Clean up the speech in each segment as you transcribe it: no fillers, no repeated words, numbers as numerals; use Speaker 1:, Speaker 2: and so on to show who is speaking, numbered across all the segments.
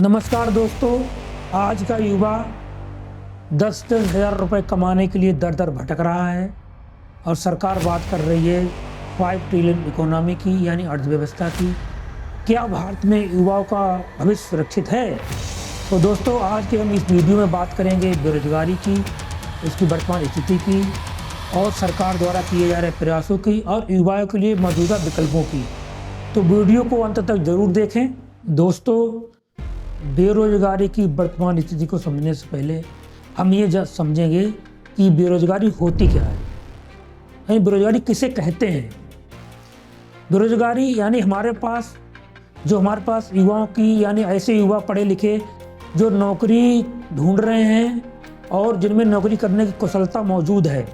Speaker 1: नमस्कार दोस्तों, आज का युवा 10-10 हज़ार रुपये कमाने के लिए दर दर भटक रहा है और सरकार बात कर रही है 5 ट्रिलियन इकोनॉमी की, यानी अर्थव्यवस्था की। क्या भारत में युवाओं का भविष्य सुरक्षित है? तो दोस्तों, आज के हम इस वीडियो में बात करेंगे बेरोजगारी की, इसकी वर्तमान स्थिति की और सरकार द्वारा किए जा रहे प्रयासों की और युवाओं के लिए मौजूदा विकल्पों की। तो वीडियो को अंत तक ज़रूर देखें। दोस्तों, बेरोजगारी की वर्तमान स्थिति को समझने से पहले हम ये समझेंगे कि बेरोजगारी होती क्या है, यानी बेरोजगारी किसे कहते हैं। बेरोजगारी यानी हमारे पास युवाओं की, यानी ऐसे युवा पढ़े लिखे जो नौकरी ढूंढ रहे हैं और जिनमें नौकरी करने की कुशलता मौजूद है,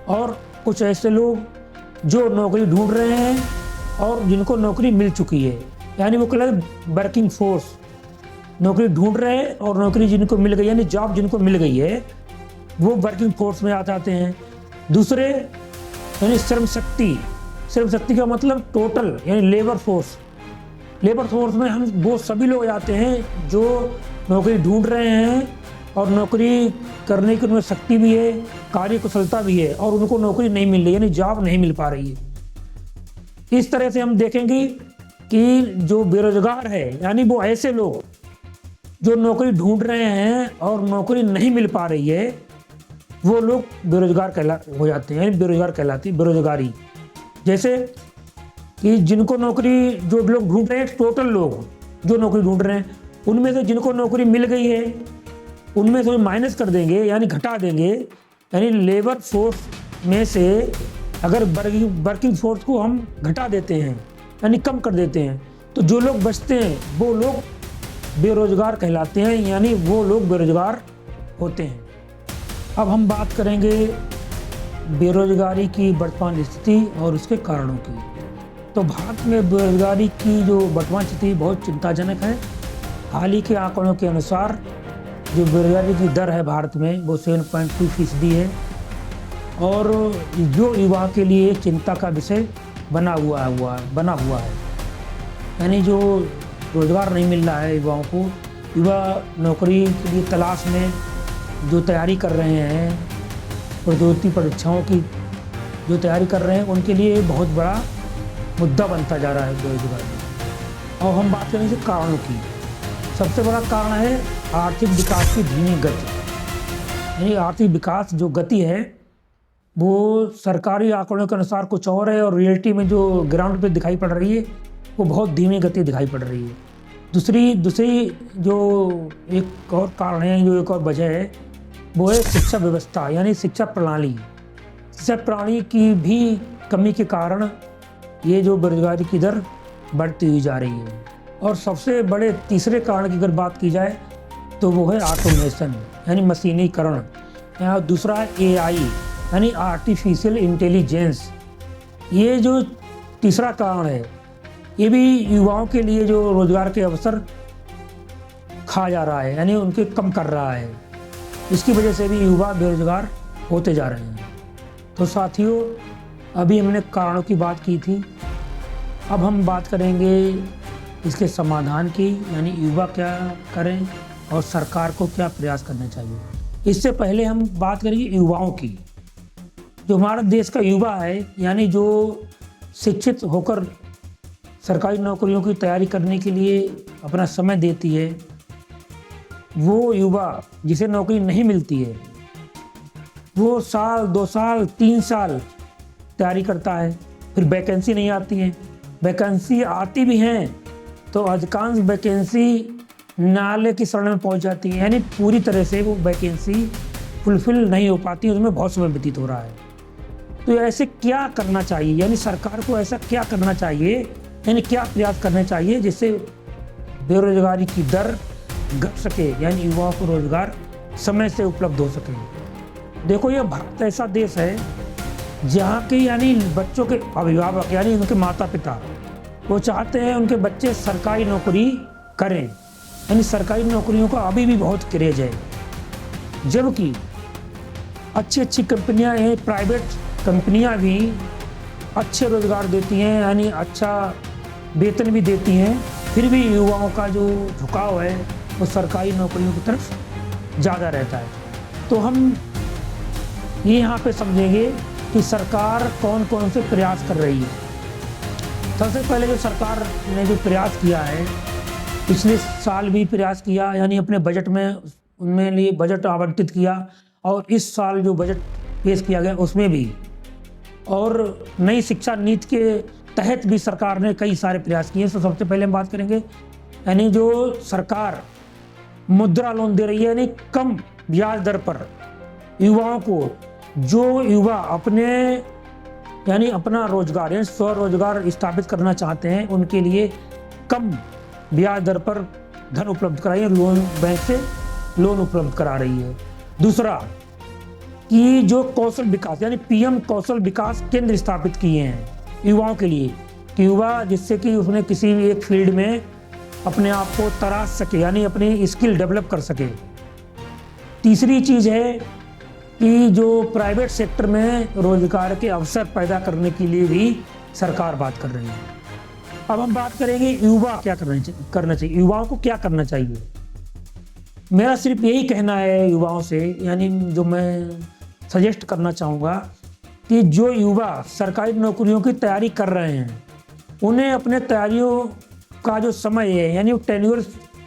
Speaker 1: और कुछ ऐसे लोग जो नौकरी ढूंढ रहे हैं और जिनको नौकरी मिल चुकी है, यानी वो कहलाते वर्किंग फोर्स। नौकरी ढूंढ रहे हैं और नौकरी जिनको मिल गई, यानी जॉब जिनको मिल गई है, वो वर्किंग फोर्स में आ जाते हैं। दूसरे यानी श्रम शक्ति का मतलब टोटल, यानी लेबर फोर्स में हम वो सभी लोग आते हैं जो नौकरी ढूंढ रहे हैं और नौकरी करने की उनमें शक्ति भी है, कार्य कुशलता भी है, और उनको नौकरी नहीं मिल रही, यानी जॉब नहीं मिल पा रही है। इस तरह से हम देखेंगे कि जो बेरोजगार है, यानी वो ऐसे लोग जो नौकरी ढूंढ रहे हैं और नौकरी नहीं मिल पा रही है, वो लोग बेरोजगार हो जाते हैं, यानी बेरोजगार कहलाती है बेरोजगारी। जैसे कि जिनको नौकरी, जो लोग ढूंढ रहे हैं, टोटल लोग जो नौकरी ढूंढ रहे हैं, उनमें से जिनको नौकरी मिल गई है उनमें से माइनस कर देंगे, यानी घटा देंगे, यानी लेबर फोर्स में से अगर वर्किंग फोर्स को हम घटा देते हैं, यानी कम कर देते हैं, तो जो लोग बचते हैं वो लोग बेरोजगार कहलाते हैं, यानी वो लोग बेरोजगार होते हैं। अब हम बात करेंगे बेरोजगारी की वर्तमान स्थिति और उसके कारणों की। तो भारत में बेरोजगारी की जो वर्तमान स्थिति बहुत चिंताजनक है। हाल ही के आंकड़ों के अनुसार जो बेरोजगारी की दर है भारत में वो 7.2% है, और जो युवा के लिए एक चिंता का विषय बना हुआ है। यानी जो रोज़गार नहीं मिल रहा है युवाओं को, युवा नौकरी के लिए तलाश में जो तैयारी कर रहे हैं, प्रतियोगिता परीक्षाओं की जो तैयारी कर रहे हैं, उनके लिए बहुत बड़ा मुद्दा बनता जा रहा है बेरोजगारी। और हम बात करेंगे कारणों की। सबसे बड़ा कारण है आर्थिक विकास की धीमी गति। यानी आर्थिक विकास जो गति है वो सरकारी आंकड़ों के अनुसार कुछ और है, और रियलिटी में जो ग्राउंड पे दिखाई पड़ रही है वो बहुत धीमी गति दिखाई पड़ रही है। दूसरी जो एक और कारण है, जो एक और वजह है, वो है शिक्षा व्यवस्था, यानी शिक्षा प्रणाली की भी कमी के कारण ये जो बेरोजगारी की दर बढ़ती हुई जा रही है। और सबसे बड़े तीसरे कारण की अगर बात की जाए तो वो है ऑटोमेशन, यानी मशीनीकरण। या दूसरा है AI, यानी आर्टिफिशियल इंटेलिजेंस। ये जो तीसरा कारण है, ये भी युवाओं के लिए जो रोजगार के अवसर खा जा रहा है, यानी उनके कम कर रहा है। इसकी वजह से भी युवा बेरोजगार होते जा रहे हैं। तो साथियों, अभी हमने कारणों की बात की थी, अब हम बात करेंगे इसके समाधान की, यानी युवा क्या करें और सरकार को क्या प्रयास करने चाहिए। इससे पहले हम बात करेंगे युवाओं की। जो हमारा देश का युवा है, यानी जो शिक्षित होकर सरकारी नौकरियों की तैयारी करने के लिए अपना समय देती है, वो युवा जिसे नौकरी नहीं मिलती है, वो 1 साल 2 साल 3 साल तैयारी करता है, फिर वैकेंसी नहीं आती है। वैकेंसी आती भी हैं तो अधिकांश वैकेंसी न्यायालय की शरण में पहुंच जाती है, यानी पूरी तरह से वो वैकेंसी फुलफिल नहीं हो पाती, उसमें बहुत समय व्यतीत हो रहा है। तो ऐसे क्या करना चाहिए, यानी सरकार को ऐसा क्या करना चाहिए, यानी क्या प्रयास करने चाहिए जिससे बेरोजगारी की दर घट सके, यानी युवाओं को रोजगार समय से उपलब्ध हो सके। देखो, ये भारत ऐसा देश है जहाँ के, यानी बच्चों के अभिभावक, यानी उनके माता पिता, वो चाहते हैं उनके बच्चे सरकारी नौकरी करें, यानी सरकारी नौकरियों का अभी भी बहुत क्रेज है। जबकि अच्छी कंपनियां हैं, प्राइवेट कंपनियां भी अच्छे रोजगार देती हैं, यानी अच्छा वेतन भी देती हैं, फिर भी युवाओं का जो झुकाव है वो सरकारी नौकरियों की तरफ ज़्यादा रहता है। तो हम ये यहाँ पे समझेंगे कि सरकार कौन कौन से प्रयास कर रही है। सबसे पहले जो सरकार ने जो प्रयास किया है, पिछले साल भी प्रयास किया, यानी अपने बजट में उनमें लिए बजट आवंटित किया, और इस साल जो बजट पेश किया गया उसमें भी, और नई शिक्षा नीति के तहत भी सरकार ने कई सारे प्रयास किए। तो सबसे पहले हम बात करेंगे, यानी जो सरकार मुद्रा लोन दे रही है, यानी कम ब्याज दर पर युवाओं को, जो युवा अपने यानी अपना रोजगार यानी स्वरोजगार स्थापित करना चाहते हैं, उनके लिए कम ब्याज दर पर धन उपलब्ध कराई है, लोन बैंक से लोन उपलब्ध करा रही है। दूसरा कि जो कौशल विकास यानी पीएम कौशल विकास केंद्र स्थापित किए हैं युवाओं के लिए, कि युवा जिससे कि उसने किसी भी एक फील्ड में अपने आप को तराश सके, यानी अपनी स्किल डेवलप कर सके। तीसरी चीज़ है कि जो प्राइवेट सेक्टर में रोजगार के अवसर पैदा करने के लिए भी सरकार बात कर रही है। अब हम बात करेंगे युवा क्या करना चाहिए, युवाओं को क्या करना चाहिए। मेरा सिर्फ यही कहना है युवाओं से, यानी जो मैं सजेस्ट करना चाहूँगा कि जो युवा सरकारी नौकरियों की तैयारी कर रहे हैं, उन्हें अपने तैयारियों का जो समय है, यानी वो टेन्योर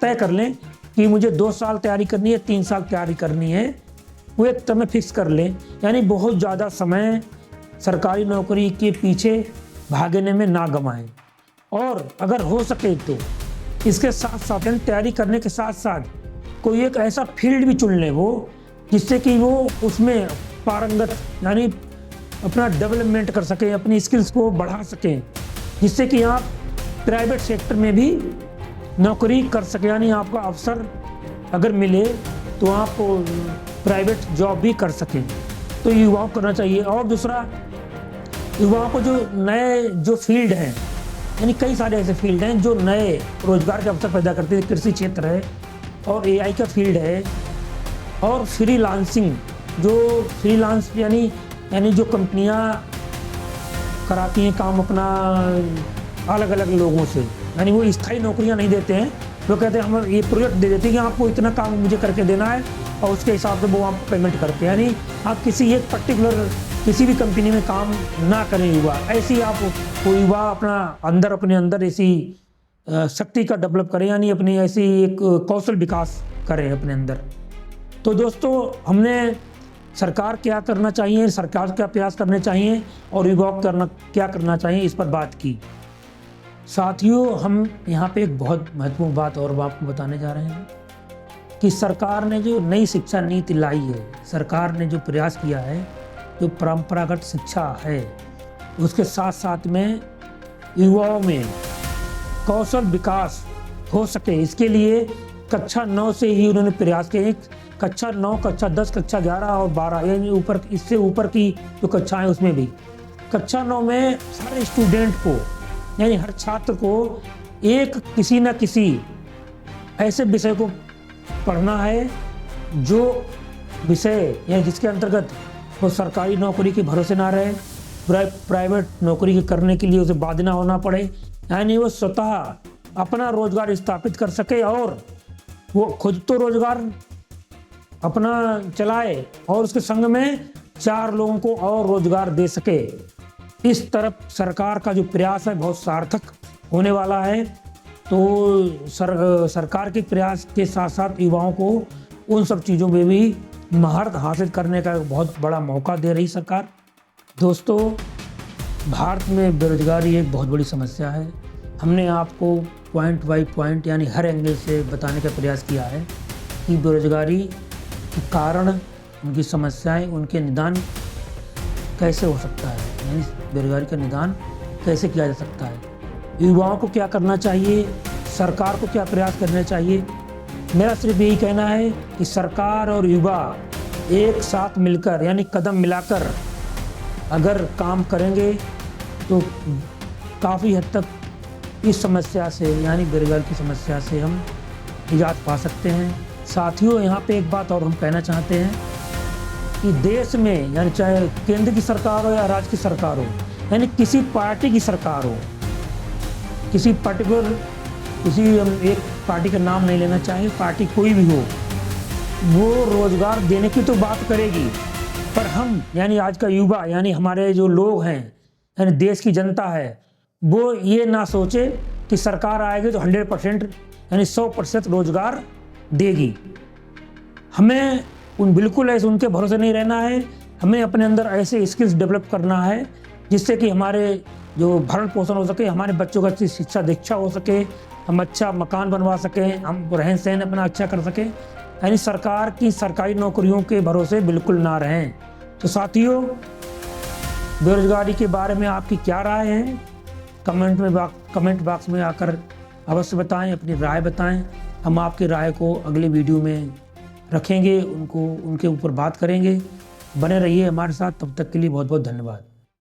Speaker 1: तय कर लें कि मुझे 2 साल तैयारी करनी है, 3 साल तैयारी करनी है, वो एक समय फिक्स कर लें। यानी बहुत ज़्यादा समय सरकारी नौकरी के पीछे भागने में ना गंवाएं, और अगर हो सके तो इसके साथ साथ यानी तैयारी करने के साथ साथ कोई एक ऐसा फील्ड भी चुन लें वो, जिससे कि वो उसमें पारंगत यानी अपना डेवलपमेंट कर सकें, अपनी स्किल्स को बढ़ा सकें, जिससे कि आप प्राइवेट सेक्टर में भी नौकरी कर सकें, यानी आपका अवसर अगर मिले तो आप प्राइवेट जॉब भी कर सकें। तो युवाओं को करना चाहिए। और दूसरा, युवाओं को जो नए जो फील्ड हैं, यानी कई सारे ऐसे फील्ड हैं जो नए रोजगार के अवसर पैदा करते हैं, कृषि क्षेत्र है और एआई का फील्ड है, और फ्रीलांसिंग, जो फ्रीलांस यानी जो कंपनियां कराती हैं काम अपना अलग अलग लोगों से, यानी वो स्थायी नौकरियां नहीं देते हैं, वो कहते हैं हम ये प्रोजेक्ट दे देते हैं कि आपको इतना काम मुझे करके देना है, और उसके हिसाब से वो आपको पेमेंट करते हैं। यानी आप किसी एक पर्टिकुलर किसी भी कंपनी में काम ना करें युवा, ऐसी आप वो युवा अपने अंदर ऐसी शक्ति का डेवलप करें, यानी अपनी ऐसी एक कौशल विकास करें अपने अंदर। तो दोस्तों, हमने सरकार क्या करना चाहिए, सरकार क्या प्रयास करने चाहिए और युवाओं को क्या करना चाहिए, इस पर बात की। साथियों, हम यहाँ पे एक बहुत महत्वपूर्ण बात और आपको बताने जा रहे हैं कि सरकार ने जो नई शिक्षा नीति लाई है, सरकार ने जो प्रयास किया है, जो परंपरागत शिक्षा है, उसके साथ साथ में युवाओं में कौशल विकास हो सके, इसके लिए कक्षा 9 से ही उन्होंने प्रयास किए। कक्षा 9, कक्षा 10, कक्षा 11 और 12, यानी इससे ऊपर की जो कक्षाएं, उसमें भी कक्षा 9 में हर स्टूडेंट को, यानी हर छात्र को एक किसी न किसी ऐसे विषय को पढ़ना है जो विषय या जिसके अंतर्गत वो सरकारी नौकरी के भरोसे ना रहे, प्राइवेट नौकरी करने के लिए उसे बाध्य ना होना पड़े, यानी वो स्वतः अपना रोजगार स्थापित कर सके और वो खुद तो रोजगार अपना चलाए और उसके संग में 4 लोगों को और रोजगार दे सके। इस तरफ सरकार का जो प्रयास है बहुत सार्थक होने वाला है। तो सरकार के प्रयास के साथ साथ युवाओं को उन सब चीज़ों में भी महारत हासिल करने का बहुत बड़ा मौका दे रही सरकार। दोस्तों, भारत में बेरोजगारी एक बहुत बड़ी समस्या है। हमने आपको पॉइंट बाई पॉइंट यानी हर एंगल से बताने का प्रयास किया है कि बेरोजगारी के कारण, उनकी समस्याएं, उनके निदान कैसे हो सकता है, यानी बेरोजगारी का निदान कैसे किया जा सकता है, युवाओं को क्या करना चाहिए, सरकार को क्या प्रयास करने चाहिए। मेरा सिर्फ यही कहना है कि सरकार और युवा एक साथ मिलकर यानी कदम मिलाकर अगर काम करेंगे तो काफ़ी हद तक इस समस्या से यानी बेरोजगारी की समस्या से हम निजात पा सकते हैं। साथियों, यहाँ पे एक बात और हम कहना चाहते हैं कि देश में यानी चाहे केंद्र की सरकार हो या राज्य की सरकार हो, यानी किसी पार्टी की सरकार हो, किसी पर्टिकुलर किसी हम एक पार्टी का नाम नहीं लेना चाहेंगे, पार्टी कोई भी हो, वो रोज़गार देने की तो बात करेगी, पर हम यानी आज का युवा यानी हमारे जो लोग हैं यानी देश की जनता है, वो ये ना सोचे कि सरकार आएगी तो 100% यानी 100% रोज़गार देगी। हमें बिल्कुल ऐसे उनके भरोसे नहीं रहना है। हमें अपने अंदर ऐसे स्किल्स डेवलप करना है जिससे कि हमारे जो भरण पोषण हो सके, हमारे बच्चों को अच्छी शिक्षा दीक्षा हो सके, हम अच्छा मकान बनवा सकें, हम रहन सहन अपना अच्छा कर सकें, यानी सरकार की सरकारी नौकरियों के भरोसे बिल्कुल ना रहें। तो साथियों, बेरोजगारी के बारे में आपकी क्या राय है? कमेंट बॉक्स में आकर अवश्य बताएं, अपनी राय बताएं। हम आपकी राय को अगले वीडियो में रखेंगे, उनके ऊपर बात करेंगे। बने रहिए हमारे साथ, तब तक के लिए बहुत बहुत धन्यवाद।